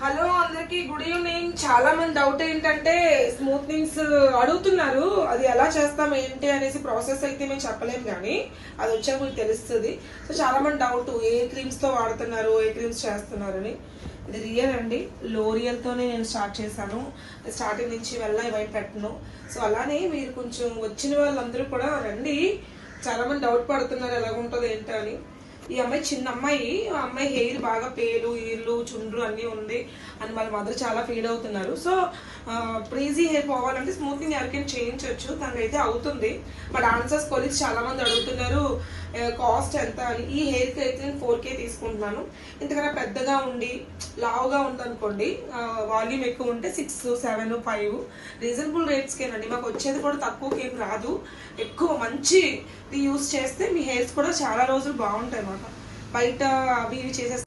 Hello అందరికి good evening. చాలా మంది డౌట్ ఏంటంటే స్మూత్నింగ్స్ అడుగుతున్నారు, అది ఎలా చేస్తాం ఏంటి అనేసి. ప్రాసెస్ అయితే మేము చెప్పలేము కానీ అది వచ్చాక మీకు తెలుస్తుంది. సో చాలా మంది డౌట్ ఏ క్రీమ్స్ తో వాడుతున్నారు, ఏ క్రీమ్స్ చేస్తున్నారని. ఇది రియల్ అండి, లోరియల్ తోనే నేను స్టార్ట్ చేశాను. స్టార్టింగ్ నుంచి ఇవన్నీ పెట్టను. సో అలానే మీరు కొంచెం వచ్చిన వాళ్ళందరూ కూడా రండి. చాలా మంది డౌట్ పడుతున్నారు ఎలా ఉంటుంది ఏంటో అని. ఈ అమ్మాయి చిన్న అమ్మాయి, ఆ అమ్మాయి హెయిర్ బాగా పేలు, ఈర్లు, చుండ్రు అన్నీ ఉంది అని వాళ్ళ మదర్ చాలా ఫీల్ అవుతున్నారు. సో ప్రీజీ హెయిర్ పోవాలంటే స్మూత్నింగ్ ఎవరికైనా చేయించవచ్చు, దానికైతే అవుతుంది. మా డాన్సర్స్ కొలీగ్స్ చాలా మంది అడుగుతున్నారు కాస్ట్ ఎంత అని. ఈ హెయిర్కి అయితే నేను 4K తీసుకుంటున్నాను. ఇంతకన్నా పెద్దగా ఉండి లావుగా ఉందనుకోండి, వాల్యూమ్ ఎక్కువ ఉంటే 6, 7, 5 రీజనబుల్ రేట్స్కేనండి. మాకు వచ్చేది కూడా తక్కువకి ఏం రాదు. ఎక్కువ మంచి యూస్ చేస్తే మీ హెయిర్స్ కూడా చాలా రోజులు బాగుంటాయి అన్నమాట. బయట అవి ఇవి చేసేస్తే